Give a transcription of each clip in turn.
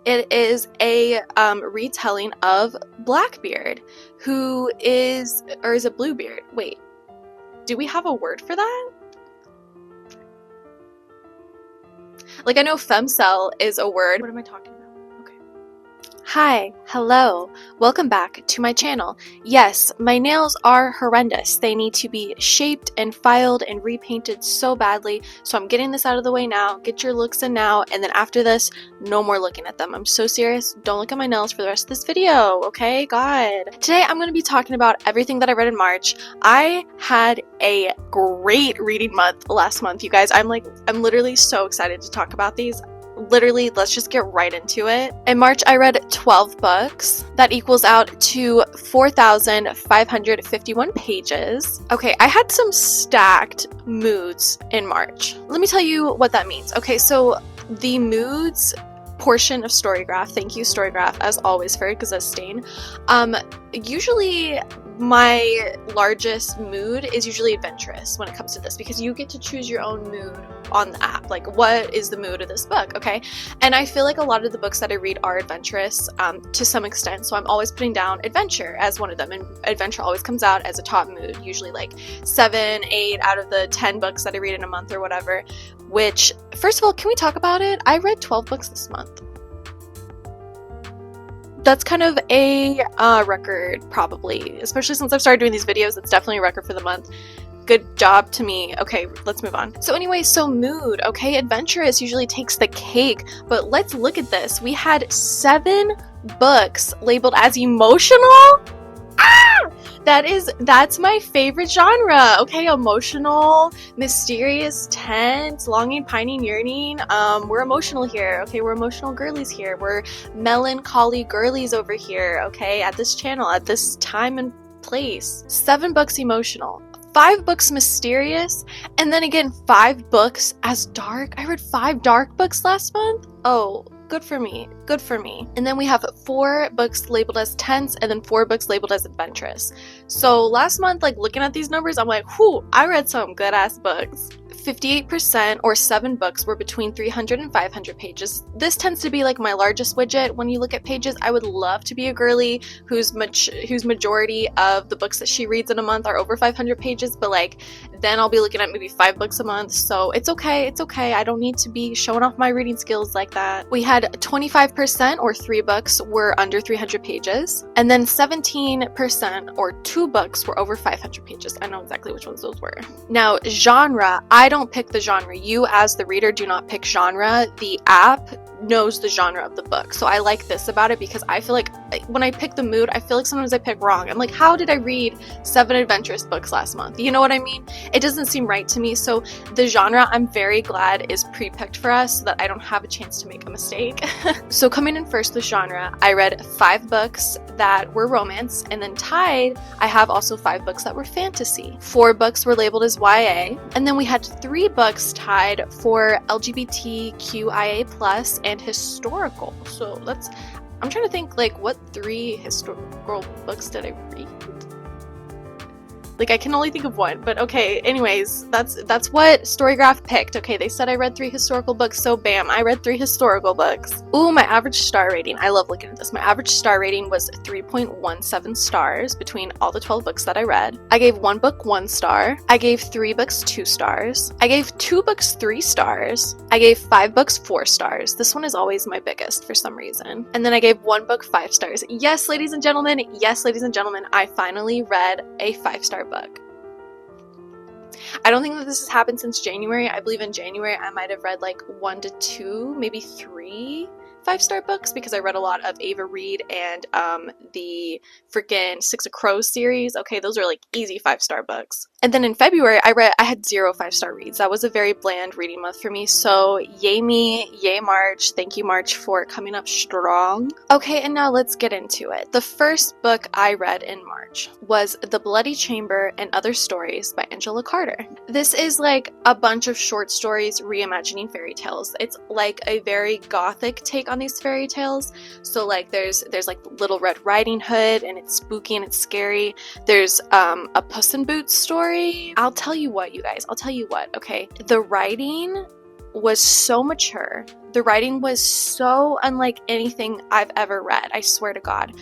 It is a retelling of Blackbeard, who is, or is it Bluebeard? Wait, do we have a word for that? Like, I know femcel is a word. What am I talking about? Okay. Hi, hello, welcome back to my channel. Yes, my nails are horrendous. They need to be shaped and filed and repainted so badly, so I'm getting this out of the way now. Get your looks in now, and then after this, no more looking at them. I'm so serious. Don't look at my nails for the rest of this video, okay? God. Today, I'm going to be talking about everything that I read in March. I had a great reading month last month, you guys. I'm literally so excited to talk about these. Literally, let's just get right into it. In March, I read 12 books. That equals out to 4,551 pages. Okay, I had some stacked moods in March. Let me tell you what that means. Okay, so the moods portion of Storygraph, thank you Storygraph as always for existing. Usually my largest mood is usually adventurous when it comes to this, because you get to choose your own mood on the app. Like, what is the mood of this book? Okay, and I feel like a lot of the books that I read are adventurous to some extent, so I'm always putting down adventure as one of them, and adventure always comes out as a top mood, usually like 7, 8 out of the 10 books that I read in a month or whatever. Which, first of all, can we talk about it? I read 12 books this month. That's kind of a record, probably, especially since I've started doing these videos. It's definitely a record for the month. Good job to me. Okay, let's move on. So anyway, so mood, okay, adventurous usually takes the cake, but let's look at this. We had 7 books labeled as emotional. That's my favorite genre. Okay, emotional, mysterious, tense, longing, pining, yearning. We're emotional here. Okay, we're emotional girlies here. We're melancholy girlies over here. Okay, at this channel, at this time and place. 7 books emotional, 5 books mysterious, and then again 5 books as dark. I read 5 dark books last month. Oh, good for me. Good for me. And then we have 4 books labeled as tense, and then 4 books labeled as adventurous. So last month, like, looking at these numbers, I'm like, whew, I read some good ass books. 58% or 7 books were between 300 and 500 pages. This tends to be like my largest widget when you look at pages. I would love to be a girly whose majority of the books that she reads in a month are over 500 pages, but like then I'll be looking at maybe 5 books a month. So it's okay. It's okay. I don't need to be showing off my reading skills like that. We had 25% or 3 books were under 300 pages, and then 17% or 2 books were over 500 pages. I know exactly which ones those were. Now, genre, I don't pick the genre. You as the reader do not pick genre. The app knows the genre of the book. So I like this about it, because I feel like when I pick the mood, I feel like sometimes I pick wrong. I'm like, how did I read 7 adventurous books last month? You know what I mean? It doesn't seem right to me. So the genre, I'm very glad, is pre-picked for us so that I don't have a chance to make a mistake. So coming in first with genre, I read 5 books that were romance, and then tied, I have also 5 books that were fantasy. 4 books were labeled as YA, and then we had 3 books tied for LGBTQIA+ and historical. So I'm trying to think, like, what 3 historical books did I read? Like, I can only think of one, but okay, anyways, that's what Storygraph picked. Okay, they said I read 3 historical books, so bam, I read 3 historical books. Ooh, my average star rating. I love looking at this. My average star rating was 3.17 stars between all the 12 books that I read. I gave 1 book 1 star. I gave 3 books 2 stars. I gave 2 books 3 stars. I gave 5 books 4 stars. This one is always my biggest for some reason. And then I gave 1 book 5 stars. Yes, ladies and gentlemen, I finally read a 5-star book. I don't think that this has happened since January. I believe in January I might have read like 1 to 2, maybe 3 5-star books, because I read a lot of Ava Reed and the freaking Six of Crows series. Okay, those are like easy 5-star books. And then in February, I had 0 5-star reads. That was a very bland reading month for me. So yay me, yay March. Thank you, March, for coming up strong. Okay, and now let's get into it. The first book I read in March was The Bloody Chamber and Other Stories by Angela Carter. This is like a bunch of short stories reimagining fairy tales. It's like a very gothic take on these fairy tales. So like there's like Little Red Riding Hood, and it's spooky and it's scary. There's a Puss in Boots story. I'll tell you what, you guys, okay? The writing was so mature. The writing was so unlike anything I've ever read. I swear to God.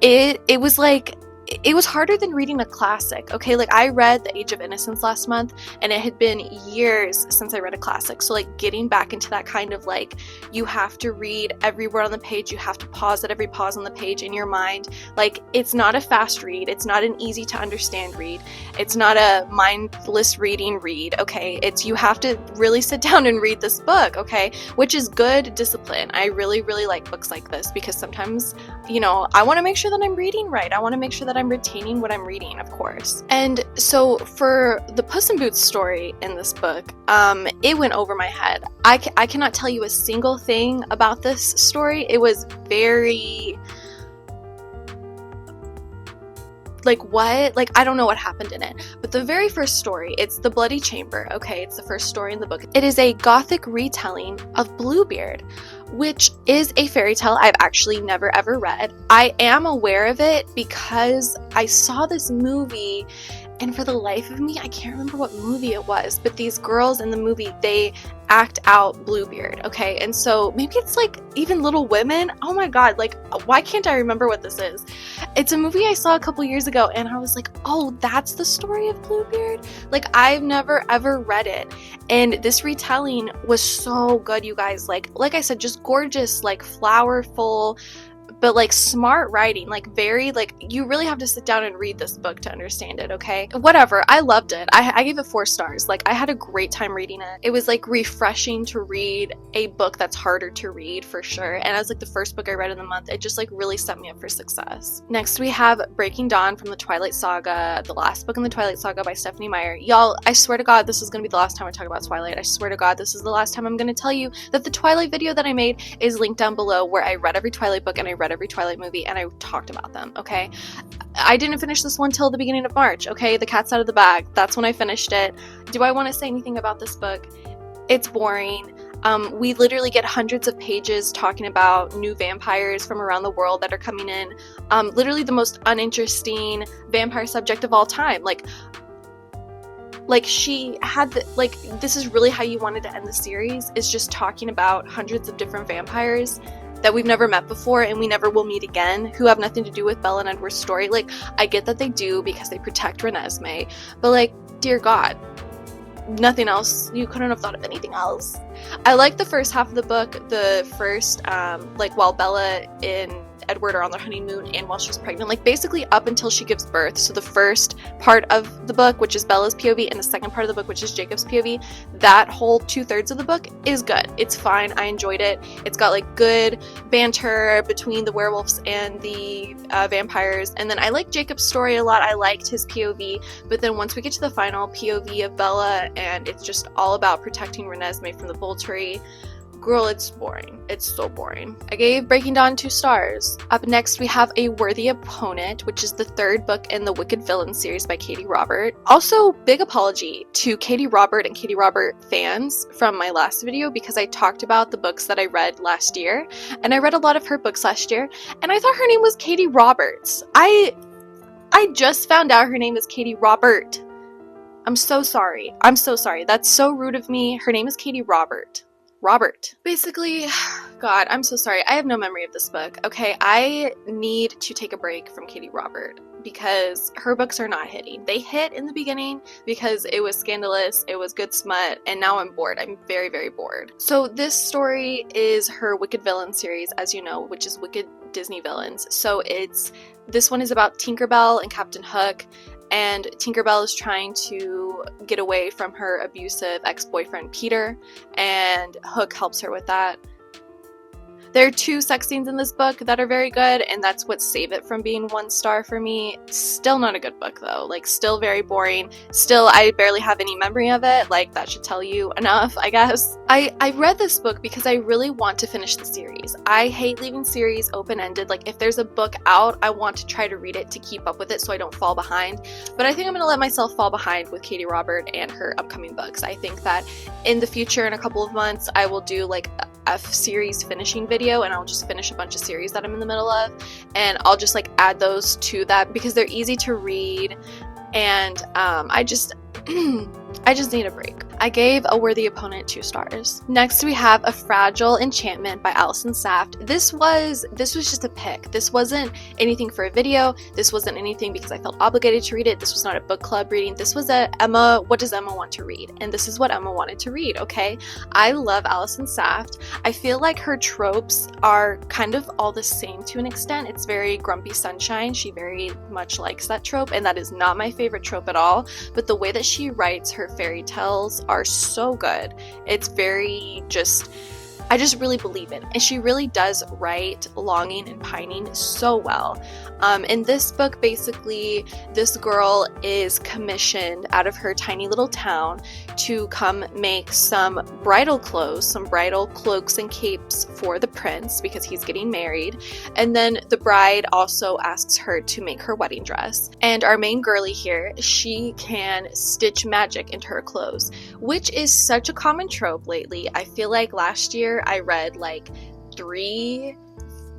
It was like, it was harder than reading a classic, okay? Like, I read The Age of Innocence last month, and it had been years since I read a classic. So, like, getting back into that kind of, like, you have to read every word on the page, you have to pause at every pause on the page in your mind. Like, it's not a fast read, it's not an easy to understand read, it's not a mindless reading read, okay? It's, you have to really sit down and read this book, okay? Which is good discipline. I really, really like books like this, because sometimes, you know, I want to make sure that I'm reading right. I want to make sure that I'm retaining what I'm reading, of course. And so for the Puss in Boots story in this book, it went over my head. I cannot tell you a single thing about this story. It was very... like, what? Like, I don't know what happened in it. But the very first story, it's The Bloody Chamber, okay? It's the first story in the book. It is a gothic retelling of Bluebeard, which is a fairy tale I've actually never ever read. I am aware of it because I saw this movie, and for the life of me, I can't remember what movie it was, but these girls in the movie, they act out Bluebeard, okay? And so maybe it's like even Little Women. Oh my God, like, why can't I remember what this is? It's a movie I saw a couple years ago, and I was like, oh, that's the story of Bluebeard? Like, I've never ever read it. And this retelling was so good, you guys. Like I said, just gorgeous, like, flowerful, but like smart writing, like very, like, you really have to sit down and read this book to understand it, okay? Whatever, I loved it. I gave it 4 stars. Like, I had a great time reading it. It was like refreshing to read a book that's harder to read, for sure. And as like the first book I read in the month, it just like really set me up for success. Next we have Breaking Dawn from the Twilight Saga, the last book in the Twilight Saga by Stephanie Meyer. Y'all, I swear to God, this is gonna be the last time I talk about Twilight. I swear to God, this is the last time I'm gonna tell you that the Twilight video that I made is linked down below, where I read every Twilight book and I read every Twilight movie and I talked about them, okay? I didn't finish this one till the beginning of March, okay? The cat's out of the bag. That's when I finished it. Do I want to say anything about this book? It's boring. We literally get hundreds of pages talking about new vampires from around the world that are coming in. Literally the most uninteresting vampire subject of all time. Like she had the, like, this is really how you wanted to end the series, is just talking about hundreds of different vampires that we've never met before and we never will meet again, who have nothing to do with Bella and Edward's story. Like, I get that they do because they protect Renesmee, but like, dear God, nothing else. You couldn't have thought of anything else. I like the first half of the book, the first, like, while Bella and Edward are on their honeymoon and while she's pregnant, like basically up until she gives birth. So the first part of the book, which is Bella's POV, and the second part of the book, which is Jacob's POV, that whole 2/3 of the book is good. It's fine. I enjoyed it. It's got like good banter between the werewolves and the vampires. And then I like Jacob's story a lot. I liked his POV, but then once we get to the final POV of Bella and it's just all about protecting Renesmee from the Volturi, girl, it's boring. It's so boring. I gave Breaking Dawn 2 stars. Up next, we have A Worthy Opponent, which is the 3rd book in the Wicked Villain series by Katie Robert. Also, big apology to Katie Robert and Katie Robert fans from my last video, because I talked about the books that I read last year, and I read a lot of her books last year, and I thought her name was Katie Roberts. I just found out her name is Katie Robert. I'm so sorry. I'm so sorry. That's so rude of me. Her name is Katie Robert. Basically, God, I'm so sorry. I have no memory of this book, okay? I need to take a break from Katie Robert because her books are not hitting. They hit in the beginning because it was scandalous, it was good smut, and now I'm bored. I'm very, very bored. So this story is her Wicked Villain series, as you know, which is Wicked Disney Villains. So this one is about Tinkerbell and Captain Hook, and Tinkerbell is trying to get away from her abusive ex-boyfriend Peter, and Hook helps her with that. There are 2 sex scenes in this book that are very good, and that's what save it from being 1 star for me. Still not a good book though, like still very boring. Still, I barely have any memory of it, like that should tell you enough, I guess. I read this book because I really want to finish the series. I hate leaving series open-ended. Like, if there's a book out, I want to try to read it to keep up with it so I don't fall behind. But I think I'm gonna let myself fall behind with Katie Robert and her upcoming books. I think that in the future, in a couple of months, I will do like a series finishing video, and I'll just finish a bunch of series that I'm in the middle of, and I'll just like add those to that because they're easy to read, and I just need a break. I gave A Worthy Opponent 2 stars. Next we have A Fragile Enchantment by Allison Saft. This was just a pick. This wasn't anything for a video. This wasn't anything because I felt obligated to read it. This was not a book club reading. This was a Emma, what does Emma want to read? And this is what Emma wanted to read, okay? I love Allison Saft. I feel like her tropes are kind of all the same to an extent. It's very Grumpy Sunshine. She very much likes that trope, and that is not my favorite trope at all. But the way that she writes her fairy tales are so good. It's very just, I just really believe it. And she really does write longing and pining so well. In this book, basically, this girl is commissioned out of her tiny little town to come make some bridal clothes, some bridal cloaks and capes for the prince because he's getting married. And then the bride also asks her to make her wedding dress. And our main girly here, she can stitch magic into her clothes, which is such a common trope lately. I feel like last year I read like 3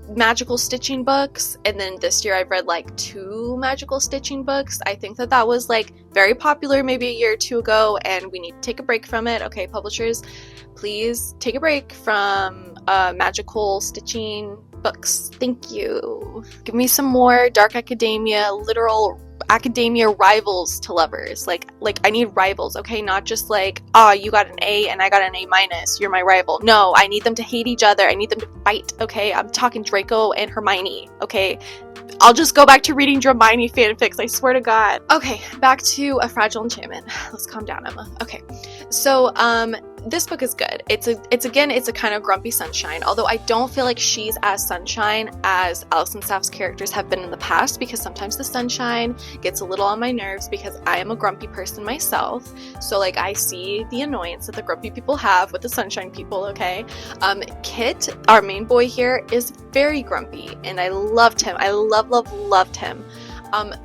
magical stitching books, and then this year I've read like 2 magical stitching books. I think that was like very popular maybe a year or 2 ago, and we need to take a break from it. Okay, publishers, please take a break from magical stitching books. Thank you. Give me some more dark academia, literal academia rivals to lovers. Like I need rivals, okay? Not just like, you got an A and I got an A minus, you're my rival. No, I need them to hate each other. I need them to fight, okay? I'm talking Draco and Hermione, okay? I'll just go back to reading Hermione fanfics, I swear to God. Okay, back to A Fragile Enchantment. Let's calm down, Emma. Okay, so this book is good. It's a kind of Grumpy Sunshine, although I don't feel like she's as sunshine as Allison Saft's characters have been in the past, because sometimes the sunshine gets a little on my nerves because I am a grumpy person myself. So like I see the annoyance that the grumpy people have with the sunshine people, okay? Kit, our main boy here, is very grumpy, and I loved him. I loved him.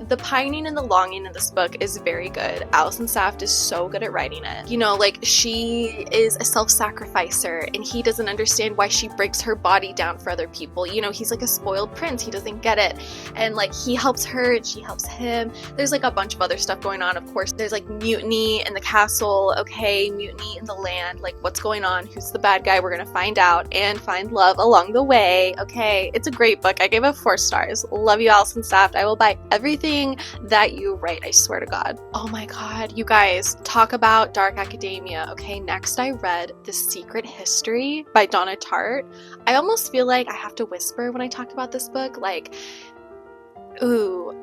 The pining and the longing in this book is very good. Allison Saft is so good at writing it. You know, like, she is a self-sacrificer, and he doesn't understand why she breaks her body down for other people. You know, he's like a spoiled prince. He doesn't get it. And, like, he helps her, and she helps him. There's, like, a bunch of other stuff going on, of course. There's, like, mutiny in the castle, okay, mutiny in the land. Like, what's going on? Who's the bad guy? We're gonna find out and find love along the way, okay? It's a great book. I gave it 4 stars. Love you, Allison Saft. I will buy everything that you write, I swear to God. Oh my God, you guys, talk about dark academia. Okay, next I read The Secret History by Donna Tartt. I almost feel like I have to whisper when I talk about this book, like, ooh.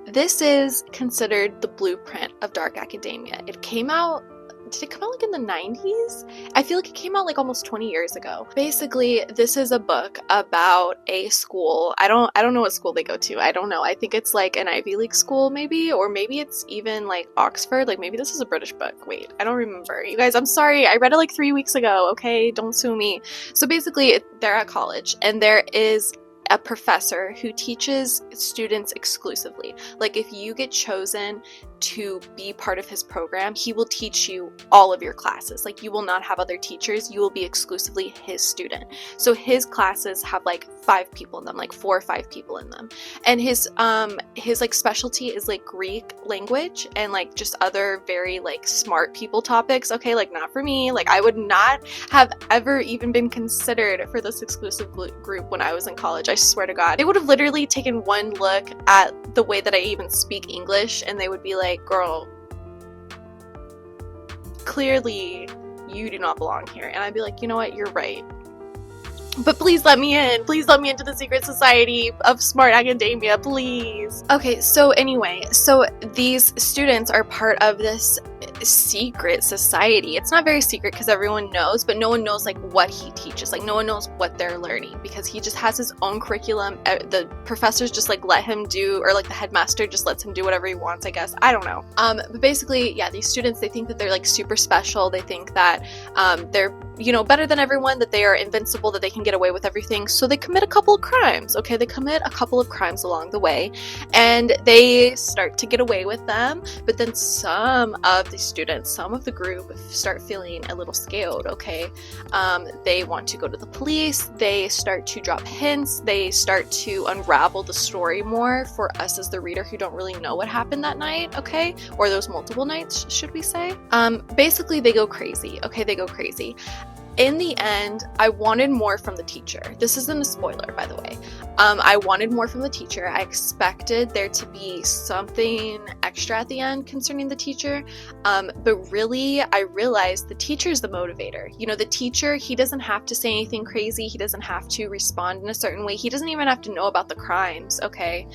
This is considered the blueprint of dark academia. It came out, did it come out like in the 90s? I feel like it came out like almost 20 years ago. Basically, this is a book about a school. I don't know what school they go to. I don't know. I think it's like an Ivy League school maybe, or maybe it's even like Oxford. Like maybe this is a British book. Wait, I don't remember. You guys, I'm sorry. I read it like 3 weeks ago. Okay, don't sue me. So basically, they're at college, and there is a professor who teaches students exclusively. Like if you get chosen to be part of his program, he will teach you all of your classes. Like you will not have other teachers, you will be exclusively his student. So his classes have like 5 people in them, like 4 or 5 people in them. And his like specialty is like Greek language and like just other very like smart people topics. Okay, like not for me. Like I would not have ever even been considered for this exclusive group when I was in college. I swear to God. They would have literally taken one look at the way that I even speak English and they would be like, girl, clearly you do not belong here. And I'd be like, you know what, you're right. But please let me in. Please let me into the secret society of smart academia, please. Okay, so anyway, so these students are part of this secret society. It's not very secret because everyone knows, but no one knows like what he teaches. Like no one knows what they're learning because he just has his own curriculum. The professors just like let him do, or like the headmaster just lets him do whatever he wants, I guess. I don't know. But basically, yeah, these students, they think that they're like super special. They think that they're, you know, better than everyone, that they are invincible, that they can get away with everything. So they commit a couple of crimes. Okay, they commit a couple of crimes along the way and they start to get away with them. But then some of the students, some of the group start feeling a little scaled, okay? They want to go to the police, they start to drop hints, they start to unravel the story more for us as the reader who don't really know what happened that night, okay? Or those multiple nights, should we say? Basically, they go crazy, okay? They go crazy. In the end, I wanted more from the teacher. This isn't a spoiler, by the way. I wanted more from the teacher. I expected there to be something extra at the end concerning the teacher. But really, I realized the teacher's the motivator. You know, the teacher, he doesn't have to say anything crazy. He doesn't have to respond in a certain way. He doesn't even have to know about the crimes, okay?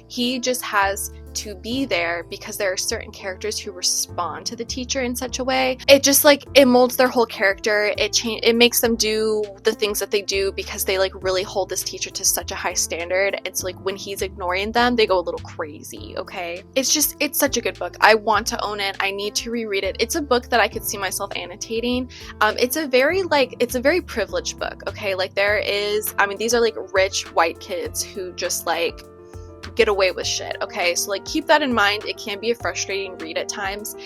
He just has to be there because there are certain characters who respond to the teacher in such a way. It just like, it molds their whole character. It makes them do the things that they do because they like really hold this teacher to such a high standard. And so like when he's ignoring them, they go a little crazy, okay? It's such a good book. I want to own it. I need to reread it. It's a book that I could see myself annotating. It's a very privileged book, okay? Like these are like rich white kids who just like get away with shit, okay? So like keep that in mind. It can be a frustrating read at times.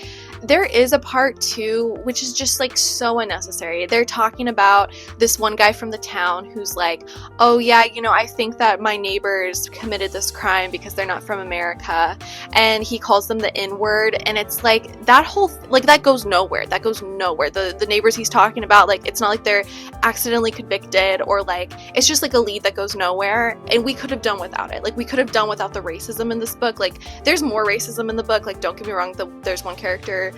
There is a part 2 which is just like so unnecessary. They're talking about this one guy from the town who's like, oh yeah, you know, I think that my neighbors committed this crime because they're not from America, and he calls them the N-word, and it's like that whole that goes nowhere. The neighbors he's talking about, like, it's not like they're accidentally convicted, or like it's just like a lead that goes nowhere, and we could have done without it. Like, we could have done without the racism in this book. Like, there's more racism in the book, like, don't get me wrong, there's one character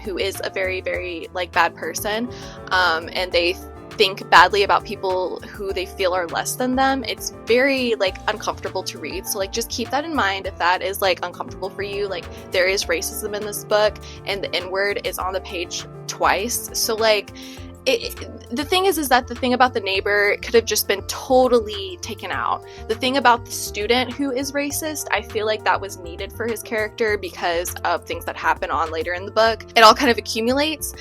who is a very, very like bad person, and they think badly about people who they feel are less than them. It's very like uncomfortable to read, so like just keep that in mind if that is like uncomfortable for you. Like, there is racism in this book, and the N-word is on the page twice, so like the thing is that the thing about the neighbor could have just been totally taken out. The thing about the student who is racist, I feel like that was needed for his character because of things that happen on later in the book. It all kind of accumulates,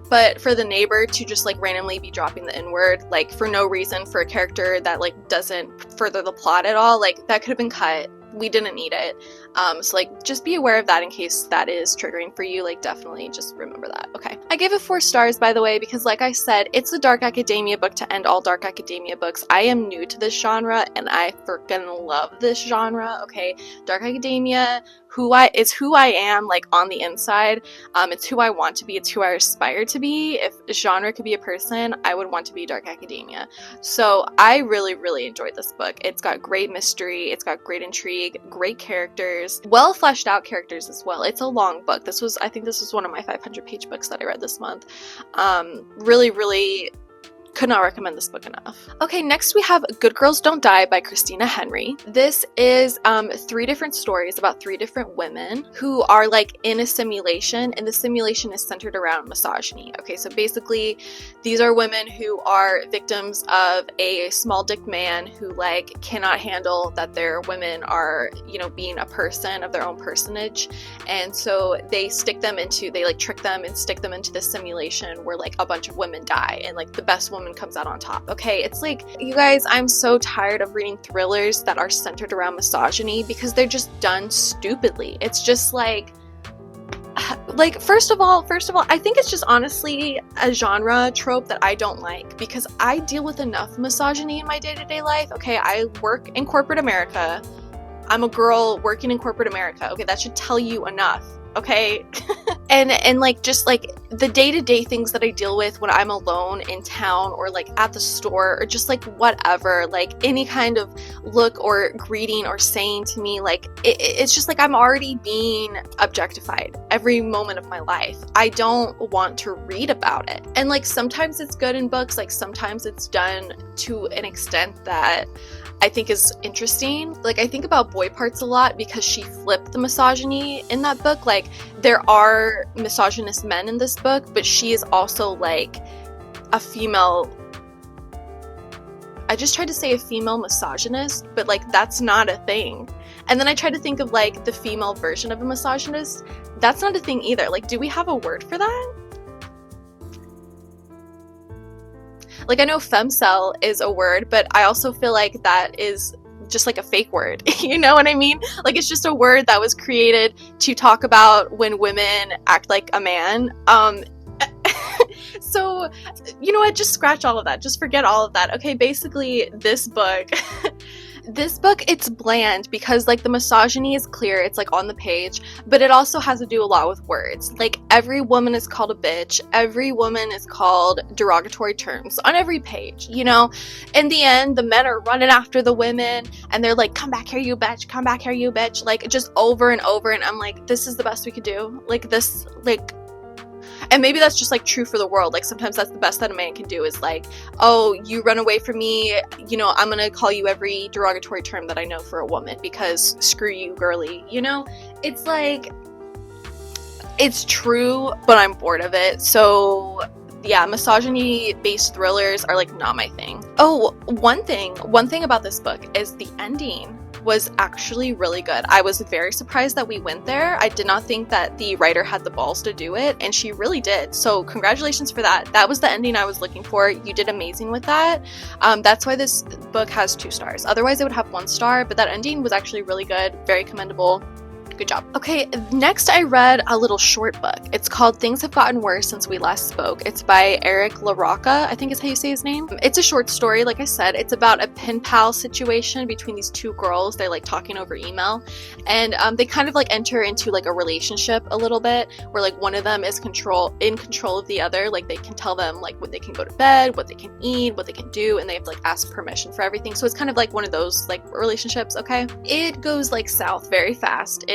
but for the neighbor to just like randomly be dropping the N-word, like for no reason, for a character that like doesn't further the plot at all, like that could have been cut. We didn't need it. So like just be aware of that in case that is triggering for you. Like, definitely just remember that. Okay. I gave it 4 stars, by the way, because like I said, it's a dark academia book to end all dark academia books. I am new to this genre and I freaking love this genre. Okay. Dark academia, it's who I am, like, on the inside. It's who I want to be. It's who I aspire to be. If genre could be a person, I would want to be dark academia. So I really, really enjoyed this book. It's got great mystery. It's got great intrigue, great characters, well fleshed out characters as well. It's a long book. I think this was one of my 500-page books that I read this month. Really, really could not recommend this book enough. Okay, next we have Good Girls Don't Die by Christina Henry. This is 3 different stories about 3 different women who are like in a simulation, and the simulation is centered around misogyny. Okay, so basically these are women who are victims of a small dick man who like cannot handle that their women are, you know, being a person of their own personage, and so they trick them and stick them into this simulation where like a bunch of women die, and like the best woman comes out on top. Okay, it's like, you guys, I'm so tired of reading thrillers that are centered around misogyny because they're just done stupidly. It's just like first of all, I think it's just honestly a genre trope that I don't like, because I deal with enough misogyny in my day-to-day life. Okay, I work in corporate America. I'm a girl working in corporate America. Okay, that should tell you enough. Okay. and like just like the day-to-day things that I deal with when I'm alone in town or like at the store or just like whatever, like any kind of look or greeting or saying to me, like it's just like I'm already being objectified every moment of my life. I don't want to read about it. And like sometimes it's good in books, like sometimes it's done to an extent that I think is interesting. Like, I think about Boy Parts a lot because she flipped the misogyny in that book. Like, there are misogynist men in this book, but she is also like a female. I just tried to say a female misogynist, but like that's not a thing. And then I tried to think of like the female version of a misogynist. That's not a thing either. Like, do we have a word for that? Like, I know femcel is a word, but I also feel like that is just like a fake word. You know what I mean? Like, it's just a word that was created to talk about when women act like a man. So, you know what, just scratch all of that, just forget all of that. Okay, basically this book it's bland because like the misogyny is clear, it's like on the page, but it also has to do a lot with words. Like, every woman is called a bitch, every woman is called derogatory terms on every page, you know. In the end, the men are running after the women and they're like, come back here you bitch, come back here you bitch, like just over and over. And I'm like, this is the best we could do. Like, this, like, and maybe that's just like true for the world. Like, sometimes that's the best that a man can do, is like, oh, you run away from me, you know, I'm gonna call you every derogatory term that I know for a woman because screw you, girly, you know. It's like, it's true, but I'm bored of it. So yeah, misogyny based thrillers are like not my thing. Oh, one thing about this book is the ending was actually really good. I was very surprised that we went there. I did not think that the writer had the balls to do it, and she really did. So congratulations for that. That was the ending I was looking for. You did amazing with that. That's why this book has 2 stars. Otherwise it would have 1 star, but that ending was actually really good. Very commendable. Good job. Okay, next I read a little short book. It's called Things Have Gotten Worse Since We Last Spoke. It's by Eric LaRocca, I think is how you say his name. It's a short story, like I said. It's about a pen pal situation between these 2 girls. They're like talking over email, and they kind of like enter into like a relationship a little bit, where like one of them is in control of the other. Like, they can tell them like when they can go to bed, what they can eat, what they can do, and they have to like ask permission for everything. So it's kind of like one of those like relationships. Okay, it goes like south very fast.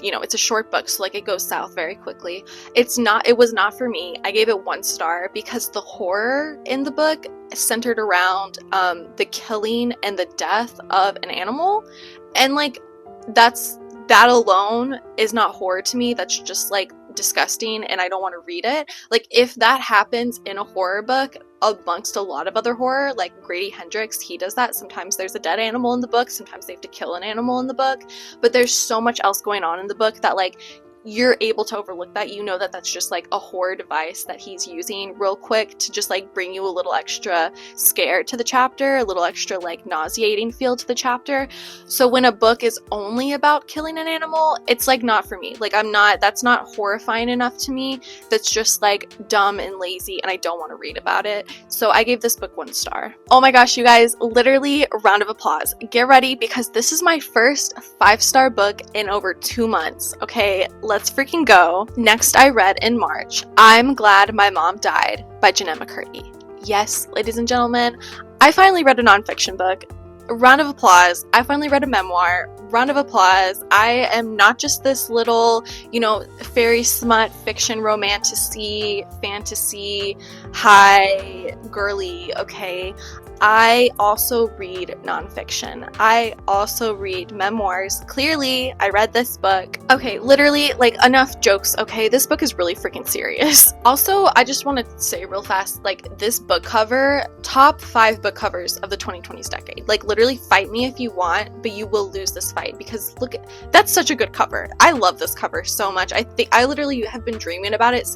You know, it's a short book, so like it goes south very quickly. It was not for me. I gave it 1 star because the horror in the book centered around the killing and the death of an animal, and like that alone is not horror to me. That's just like disgusting, and I don't want to read it. Like, if that happens in a horror book amongst a lot of other horror, like Grady Hendrix, he does that. Sometimes there's a dead animal in the book, sometimes they have to kill an animal in the book, but there's so much else going on in the book that like you're able to overlook that. You know that that's just like a horror device that he's using real quick to just like bring you a little extra scare to the chapter, a little extra like nauseating feel to the chapter. So when a book is only about killing an animal, it's like not for me. Like, that's not horrifying enough to me. That's just like dumb and lazy, and I don't want to read about it. So I gave this book 1 star. Oh my gosh, you guys, literally round of applause. Get ready, because this is my first 5-star book in over 2 months. Okay, let's freaking go. Next I read in March, I'm Glad My Mom Died by Jeanette McCurdy. Yes, ladies and gentlemen, I finally read a nonfiction book. Round of applause. I finally read a memoir. Round of applause. I am not just this little, you know, fairy smut fiction romantasy, fantasy, high girly, okay? I also read nonfiction. I also read memoirs. Clearly, I read this book. Okay, literally, like, enough jokes, okay? This book is really freaking serious. Also, I just want to say real fast, like, this book cover, top 5 book covers of the 2020s decade. Like, literally, fight me if you want, but you will lose this fight, because look, that's such a good cover. I love this cover so much. I literally have been dreaming about it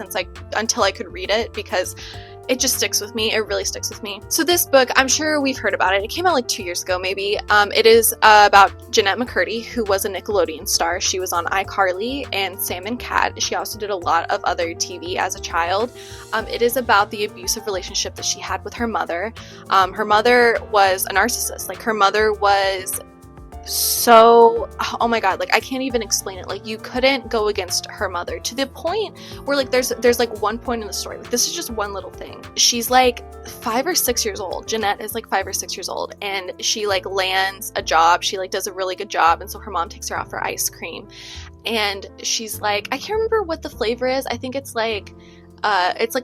until I could read it, because it just sticks with me. It really sticks with me. So this book, I'm sure we've heard about it. It came out like 2 years ago, maybe. It is about Jeanette McCurdy, who was a Nickelodeon star. She was on iCarly and Sam and Cat. She also did a lot of other TV as a child. It is about the abusive relationship that she had with her mother. Her mother was a narcissist. Like, her mother was so, oh my god, like, I can't even explain it. Like, you couldn't go against her mother, to the point where like there's like one point in the story, like, this is just one little thing. She's like 5 or 6 years old. Jeanette is like 5 or 6 years old, and she like lands a job. She like does a really good job, and so her mom takes her out for ice cream, and she's like, I can't remember what the flavor is. I think it's like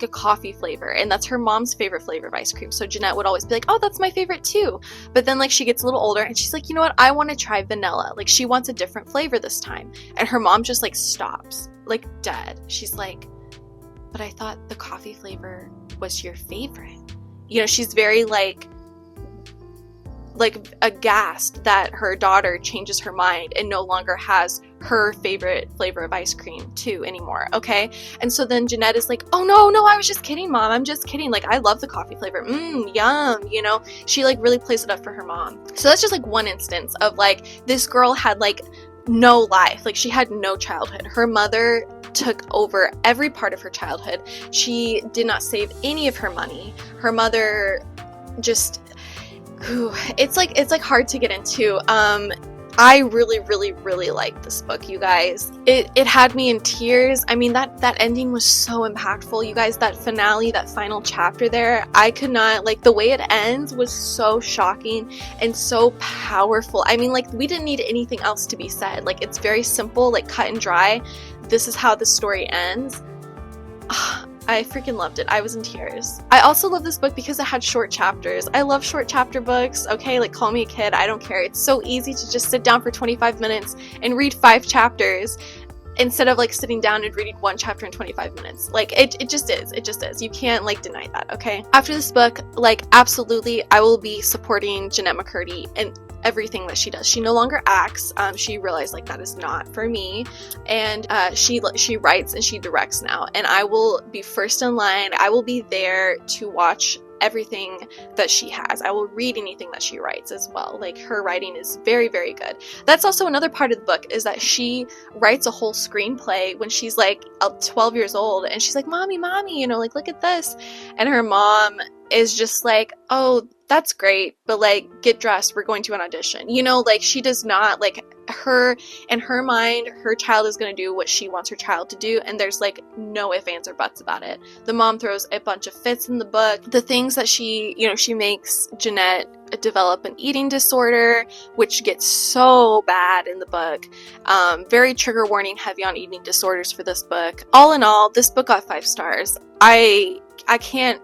a coffee flavor, and that's her mom's favorite flavor of ice cream. So Jeanette would always be like, oh, that's my favorite too. But then like she gets a little older, and she's like, you know what? I want to try vanilla. Like, she wants a different flavor this time. And her mom just like stops, like dead. She's like, but I thought the coffee flavor was your favorite. You know, she's very like like aghast that her daughter changes her mind and no longer has her favorite flavor of ice cream too anymore, okay? And so then Jeanette is like, oh no, I was just kidding, Mom, I'm just kidding, like I love the coffee flavor, yum, you know? She like really plays it up for her mom. So that's just like one instance of like this girl had like no life, like she had no childhood. Her mother took over every part of her childhood. She did not save any of her money. Her mother just it's like hard to get into. I really liked this book, you guys. It had me in tears. I mean, that ending was so impactful, you guys. That finale, that final chapter there, I could not, like, the way it ends was so shocking and so powerful. I mean, like, we didn't need anything else to be said. Like, it's very simple, like cut and dry. This is how the story ends. I freaking loved it. I was in tears. I also love this book because it had short chapters. I love short chapter books, okay? Like, call me a kid, I don't care. It's so easy to just sit down for 25 minutes and read 5 chapters instead of like sitting down and reading 1 chapter in 25 minutes. Like, it just is. You can't like deny that, okay? After this book, like, absolutely, I will be supporting Jeanette McCurdy and everything that she does. She no longer acts. She realized like that is not for me, and she writes and she directs now, and I will be first in line. I will be there to watch everything that she has. I will read anything that she writes as well. Like, her writing is very, very good. That's also another part of the book, is that she writes a whole screenplay when she's like 12 years old, and she's like, mommy, you know, like, look at this. And her mom is just like, oh, that's great, but like, get dressed, we're going to an audition. You know, like, she does not, like, her, in her mind, her child is going to do what she wants her child to do, and there's like no ifs, ands, or buts about it. The mom throws a bunch of fits in the book. The things that she makes Jeanette develop an eating disorder, which gets so bad in the book. Very trigger warning, heavy on eating disorders for this book. All in all, this book got 5 stars. I can't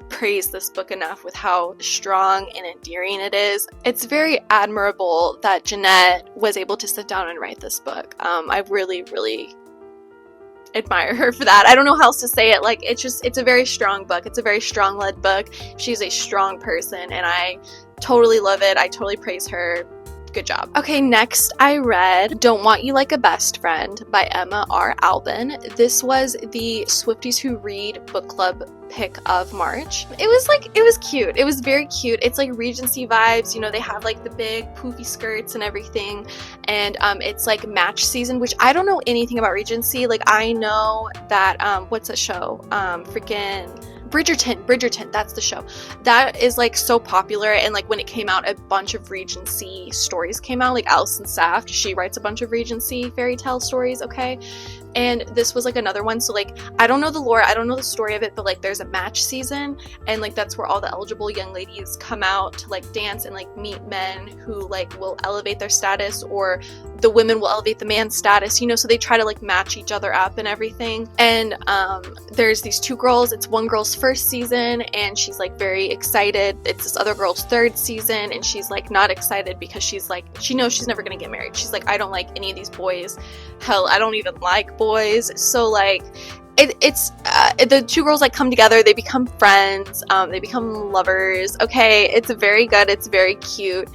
praise this book enough with how strong and endearing it is. It's very admirable that Jeanette was able to sit down and write this book. I really admire her for that. I don't know how else to say it. Like, it's a very strong book. It's a very strong led book. She's a strong person, and I totally love it. I totally praise her. Good job. Okay, next I read Don't Want You Like a Best Friend by Emma R. Albin. This was the Swifties Who Read book club pick of March. It was cute. It was very cute. It's like Regency vibes, you know, they have like the big poofy skirts and everything, and it's like match season, which I don't know anything about Regency. Like, I know that what's that show? Freaking Bridgerton, that's the show. That is like so popular, and like when it came out, a bunch of Regency stories came out. Like Alison Saft, she writes a bunch of Regency fairy tale stories, okay? And this was like another one. So like, I don't know the lore, I don't know the story of it, but like there's a match season, and like that's where all the eligible young ladies come out to like dance and like meet men who like will elevate their status, or the women will elevate the man's status, you know, so they try to like match each other up and everything. And there's these 2 girls. It's one girl's first season, and she's like very excited. It's this other girl's 3rd season, and she's like not excited because she's like, she knows she's never gonna get married. She's like, I don't like any of these boys. Hell, I don't even like boys. So like, it's the 2 girls like come together, they become friends, they become lovers. Okay, it's very good, it's very cute.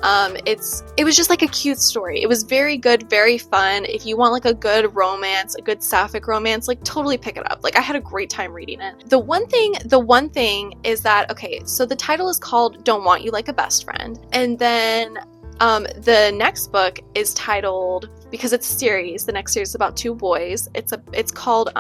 It was just like a cute story. It was very good, very fun. If you want like a good romance, a good sapphic romance, like totally pick it up. Like, I had a great time reading it. The one thing is that, okay, so the title is called Don't Want You Like a Best Friend, and then the next book is titled, because it's a series, the next series is about 2 boys. It's called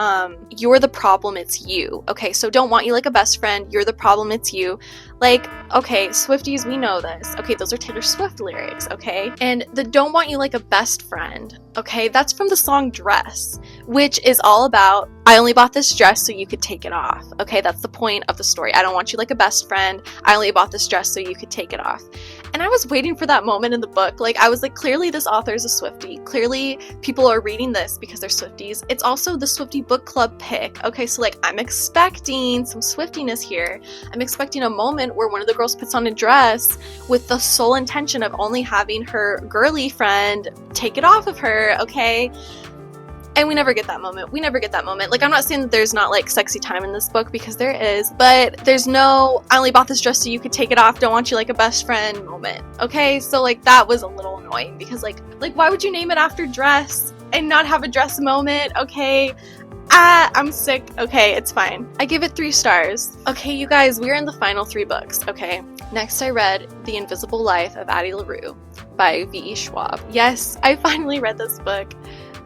You're the Problem, It's You. Okay, so Don't Want You Like a Best Friend, You're the Problem, It's You. Like, okay, Swifties, we know this. Okay, those are Taylor Swift lyrics, okay? And the Don't Want You Like a Best Friend, okay, that's from the song Dress, which is all about, I only bought this dress so you could take it off. Okay, that's the point of the story. I don't want you like a best friend. I only bought this dress so you could take it off. And I was waiting for that moment in the book. Like, I was like, clearly this author is a Swiftie. Clearly people are reading this because they're Swifties. It's also the Swiftie book club pick. Okay, so like, I'm expecting some Swiftiness here. I'm expecting a moment where one of the girls puts on a dress with the sole intention of only having her girly friend take it off of her, okay? And we never get that moment. We never get that moment. Like, I'm not saying that there's not, like, sexy time in this book, because there is, but there's no, I only bought this dress so you could take it off, don't want you like a best friend moment, okay? So, like, that was a little annoying, because, like, why would you name it after dress and not have a dress moment, okay? I'm sick. Okay, it's fine. I give it 3 stars. Okay, you guys, we're in the final 3 books, okay? Next, I read The Invisible Life of Addy Laroo by V.E. Schwab. Yes, I finally read this book.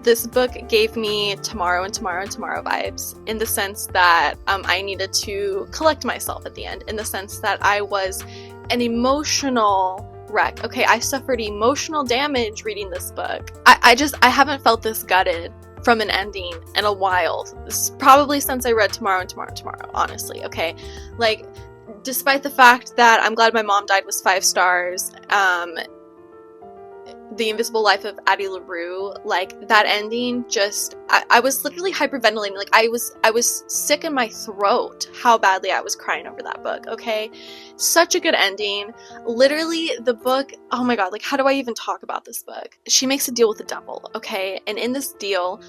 This book gave me Tomorrow and Tomorrow and Tomorrow vibes, in the sense that I needed to collect myself at the end, in the sense that I was an emotional wreck. Okay, I suffered emotional damage reading this book. I haven't felt this gutted from an ending in a while. Probably since I read Tomorrow and Tomorrow and Tomorrow, honestly, okay? Like, despite the fact that I'm glad my mom died was 5 stars, The Invisible Life of Addy Laroo, like, that ending just, I was literally hyperventilating. Like, I was sick in my throat how badly I was crying over that book, okay? Such a good ending. Literally, the book, oh my god, like, how do I even talk about this book? She makes a deal with the devil, okay? And in this deal,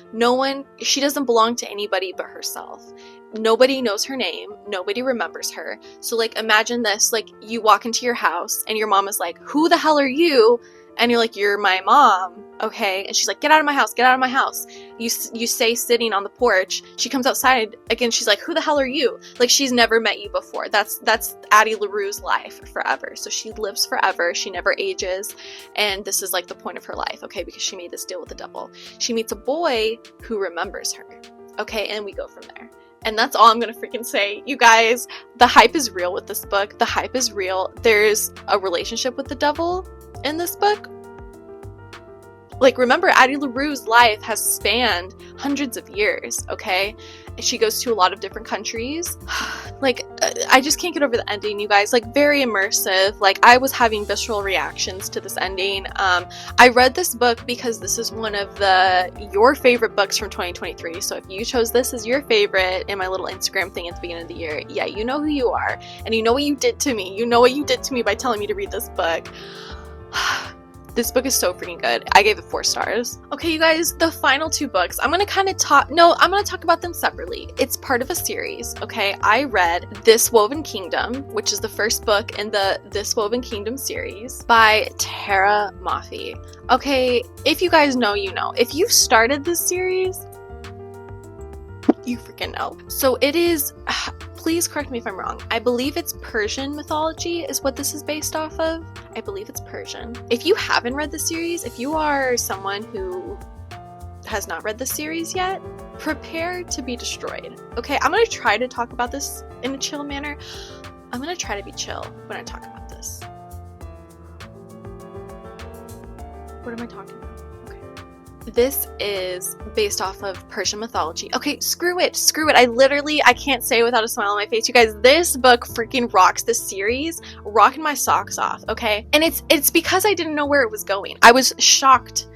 she doesn't belong to anybody but herself. Nobody knows her name. Nobody remembers her. So, like, imagine this, like, you walk into your house and your mom is like, who the hell are you? And you're like, you're my mom, okay? And she's like, get out of my house, get out of my house. You say sitting on the porch. She comes outside again. She's like, who the hell are you? Like, she's never met you before. That's Addy Laroo's life forever. So she lives forever. She never ages. And this is like the point of her life, okay? Because she made this deal with the devil. She meets a boy who remembers her, okay? And we go from there. And that's all I'm gonna freaking say. You guys, the hype is real with this book. The hype is real. There's a relationship with the devil in this book. Like, remember, Addy Laroo's life has spanned hundreds of years, okay? She goes to a lot of different countries. Like, I just can't get over the ending, you guys. Like, very immersive. Like, I was having visceral reactions to this ending. I read this book because this is one of your favorite books from 2023. So if you chose this as your favorite in my little Instagram thing at the beginning of the year, yeah, you know who you are. And you know what you did to me. You know what you did to me by telling me to read this book. This book is so freaking good. I gave it 4 stars. Okay, you guys, the final 2 books, I'm gonna talk about them separately. It's part of a series, okay? I read This Woven Kingdom, which is the first book in the This Woven Kingdom series by Tara Maffei. Okay, if you guys know, you know. If you've started this series, you freaking know. So it is, please correct me if I'm wrong, I believe it's Persian mythology is what this is based off of. I believe it's Persian. If you haven't read the series, if you are someone who has not read the series yet, prepare to be destroyed. Okay, I'm gonna try to talk about this in a chill manner. I'm gonna try to be chill when I talk about this. What am I talking about? This is based off of Persian mythology. Okay, screw it. I can't say it without a smile on my face. You guys, this book freaking rocks. This series rocking my socks off, okay? And it's because I didn't know where it was going. I was shocked.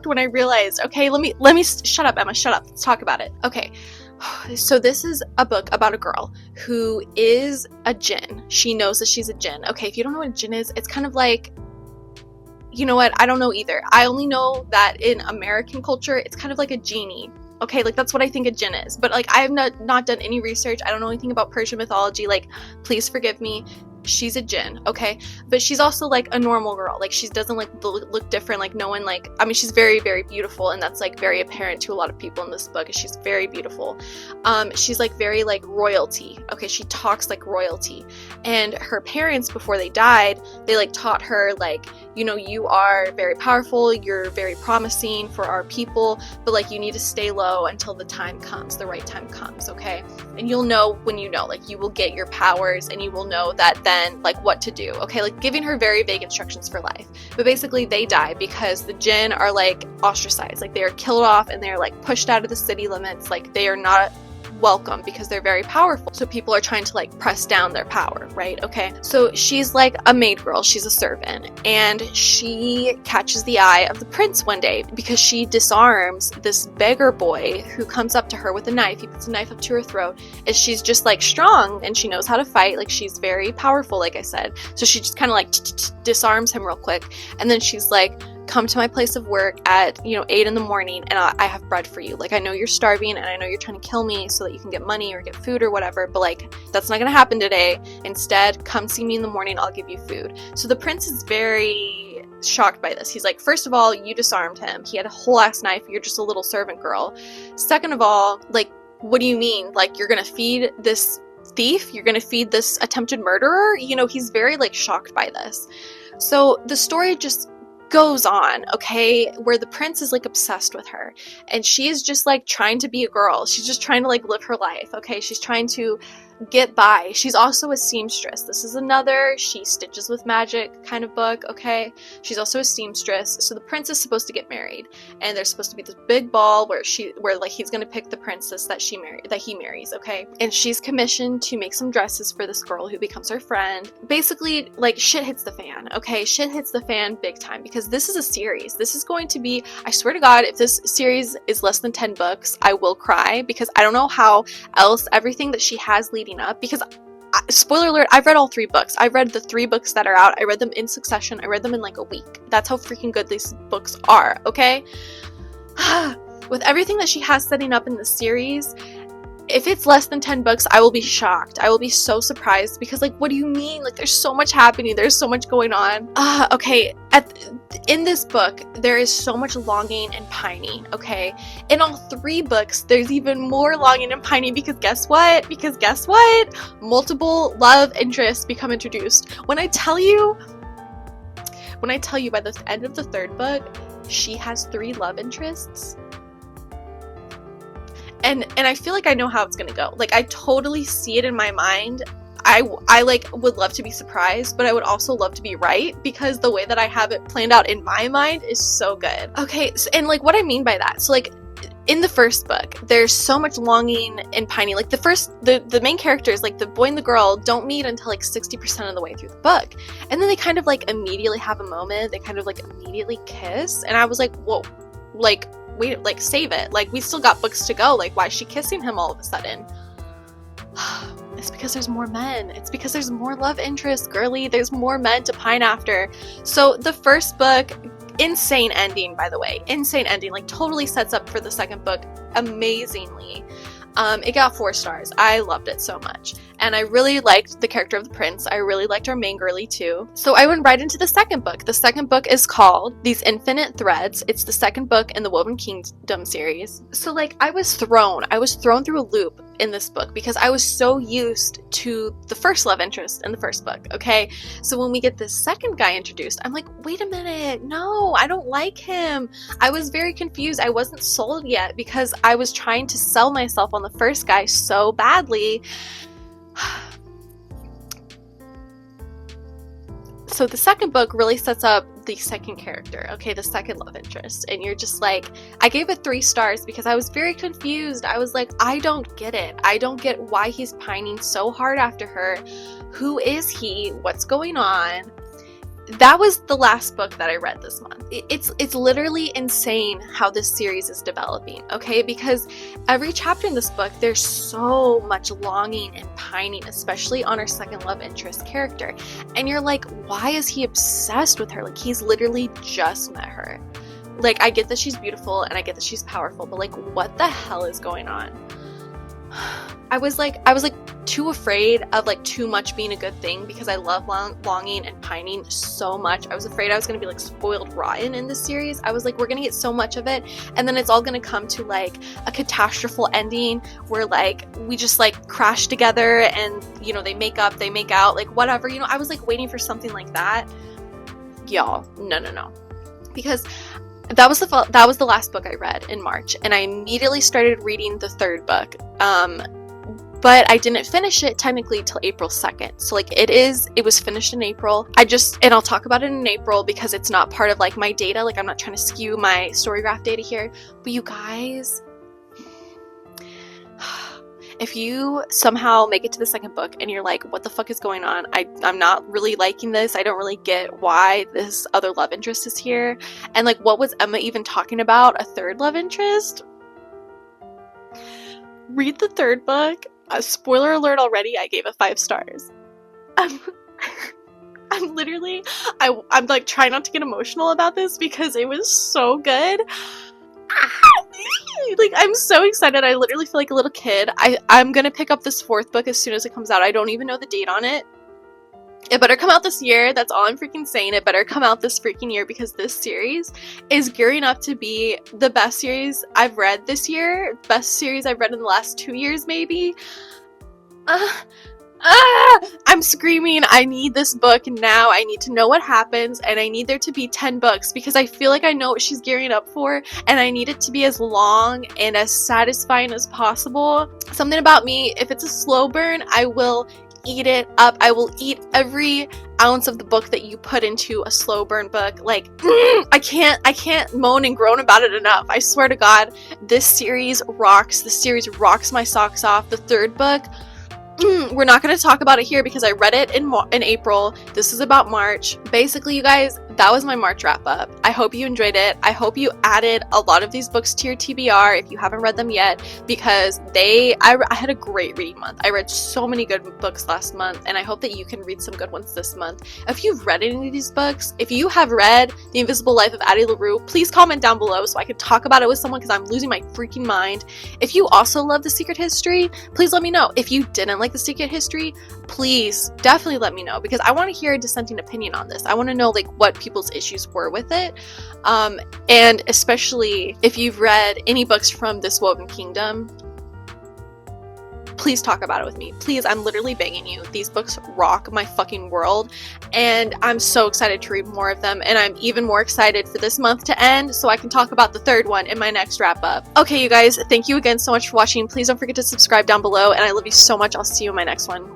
When I realized, okay, let me shut up, Emma, shut up. Let's talk about it. Okay. So this is a book about a girl who is a jinn. She knows that she's a jinn. Okay, if you don't know what a jinn is, it's kind of like, you know what? I don't know either. I only know that in American culture, it's kind of like a genie. Okay, like, that's what I think a jinn is. But, like, I have not done any research. I don't know anything about Persian mythology. Like, please forgive me. She's a jinn, okay? But she's also, like, a normal girl. Like, she doesn't, like, look different. Like, no one, like, I mean, she's very, very beautiful. And that's, like, very apparent to a lot of people in this book. She's very beautiful. She's, like, very, like, royalty. Okay, she talks like royalty. And her parents, before they died, they, like, taught her, like, you know, you are very powerful, you're very promising for our people, but, like, you need to stay low until the time comes, the right time comes, okay? And you'll know when you know, like, you will get your powers and you will know that then, like, what to do, okay? Like, giving her very vague instructions for life. But basically, they die because the jinn are, like, ostracized. Like, they are killed off and they're, like, pushed out of the city limits. Like, they are not welcome because they're very powerful. So people are trying to, like, press down their power, right? Okay. So she's like a maid girl. She's a servant. And she catches the eye of the prince one day because she disarms this beggar boy who comes up to her with a knife. He puts a knife up to her throat. And she's just, like, strong and she knows how to fight. Like, she's very powerful, like I said. So she just kind of, like, disarms him real quick. And then she's like, come to my place of work at, 8 in the morning and I have bread for you. Like, I know you're starving and I know you're trying to kill me so that you can get money or get food or whatever, but like, that's not gonna happen today. Instead, come see me in the morning, I'll give you food. So the prince is very shocked by this. He's like, first of all, you disarmed him. He had a whole ass knife. You're just a little servant girl. Second of all, like, what do you mean? Like, you're gonna feed this thief? You're gonna feed this attempted murderer? He's very like shocked by this. So the story just goes on, okay, where the prince is like obsessed with her and she is just like trying to be a girl. She's just trying to like live her life, okay? She's trying to get by. She's also a seamstress. This is another she stitches with magic kind of book, okay? She's also a seamstress. So the prince is supposed to get married and there's supposed to be this big ball where like he's gonna pick the princess that he marries, okay? And she's commissioned to make some dresses for this girl who becomes her friend. Basically, like, shit hits the fan, okay? Shit hits the fan big time because this is a series. This is going to be, I swear to God, if this series is less than 10 books, I will cry because I don't know how else everything that she has leading up, because spoiler alert, I've read all 3 books. I've read the 3 books that are out. I read them in succession. I read them in like a week. That's how freaking good these books are, okay? With everything that she has setting up in the series, if it's less than 10 books, I will be shocked. I will be so surprised because, like, what do you mean? Like, there's so much happening. There's so much going on. Okay. In this book, there is so much longing and pining, okay? In all 3 books, there's even more longing and pining because guess what? Multiple love interests become introduced. When I tell you by the end of the 3rd book, she has 3 love interests. And I feel like I know how it's gonna go. Like, I totally see it in my mind. I like would love to be surprised, but I would also love to be right because the way that I have it planned out in my mind is so good. Okay, so, and like what I mean by that, so like in the 1st book, there's so much longing and pining. Like the main characters, like the boy and the girl, don't meet until like 60% of the way through the book, and then they kind of like immediately have a moment. They kind of like immediately kiss, and I was like, whoa, like. Wait, like, save it. Like, we still got books to go. Like, why is she kissing him all of a sudden? It's because there's more men. It's because there's more love interest, girly. There's more men to pine after. So the 1st book, insane ending, by the way. Insane ending. Like, totally sets up for the 2nd book amazingly. It got 4 stars. I loved it so much. And I really liked the character of the prince. I really liked our main girly too. So I went right into the 2nd book. The 2nd book is called These Infinite Threads. It's the 2nd book in the Woven Kingdom series. So like I was thrown through a loop in this book because I was so used to the first love interest in the 1st book, okay? So when we get this 2nd guy introduced, I'm like, wait a minute, no, I don't like him. I was very confused. I wasn't sold yet because I was trying to sell myself on the 1st guy so badly. So the 2nd book really sets up the 2nd character, okay, the 2nd love interest, and you're just like, I gave it 3 stars because I was very confused. I was like, I don't get it. I don't get why he's pining so hard after her. Who is he? What's going on? That was the last book that I read this month. It's literally insane how this series is developing, okay? Because every chapter in this book, there's so much longing and pining, especially on our 2nd love interest character. And you're like, why is he obsessed with her? Like, he's literally just met her. Like, I get that she's beautiful and I get that she's powerful, but like, what the hell is going on? I was like too afraid of like too much being a good thing because I love longing and pining so much. I was afraid I was going to be like spoiled rotten in this series. I was like, we're going to get so much of it and then it's all going to come to like a catastrophical ending where like we just like crash together and they make up, they make out, like whatever, I was like waiting for something like that. Y'all, no. Because that was the last book I read in March, and I immediately started reading the 3rd book. But I didn't finish it technically till April 2nd. So like it was finished in April. And I'll talk about it in April because it's not part of like my data. Like I'm not trying to skew my StoryGraph data here. But you guys, if you somehow make it to the 2nd book and you're like, what the fuck is going on? I'm not really liking this. I don't really get why this other love interest is here. And like, what was Emma even talking about? A 3rd love interest? Read the 3rd book. Spoiler alert already, I gave it 5 stars. I'm I'm like trying not to get emotional about this because it was so good. Like, I'm so excited. I literally feel like a little kid. I'm gonna pick up this 4th book as soon as it comes out. I don't even know the date on it. It better come out this year. That's all I'm freaking saying. It better come out this freaking year because this series is gearing up to be the best series I've read this year. Best series I've read in the last 2 years, maybe. I'm screaming. I need this book now. I need to know what happens, and I need there to be 10 books because I feel like I know what she's gearing up for, and I need it to be as long and as satisfying as possible. Something about me, if it's a slow burn, I will eat it up. I will eat every ounce of the book that you put into a slow burn book. Like, I can't moan and groan about it enough. I swear to God, this series rocks. This series rocks my socks off. The 3rd book, we're not going to talk about it here because I read it in April. This is about March. Basically, you guys, that was my March wrap up. I hope you enjoyed it. I hope you added a lot of these books to your TBR if you haven't read them yet, because I had a great reading month. I read so many good books last month, and I hope that you can read some good ones this month. If you've read any of these books, if you have read The Invisible Life of Addy Laroo, please comment down below so I could talk about it with someone because I'm losing my freaking mind. If you also love The Secret History, please let me know. If you didn't like The Secret History, please definitely let me know because I want to hear a dissenting opinion on this. I want to know like what people's issues were with it, and especially if you've read any books from this Woven Kingdom, please talk about it with me. Please, I'm literally begging you. These books rock my fucking world, and I'm so excited to read more of them, and I'm even more excited for this month to end so I can talk about the 3rd one in my next wrap up. Okay, you guys, thank you again so much for watching. Please don't forget to subscribe down below, and I love you so much. I'll see you in my next one.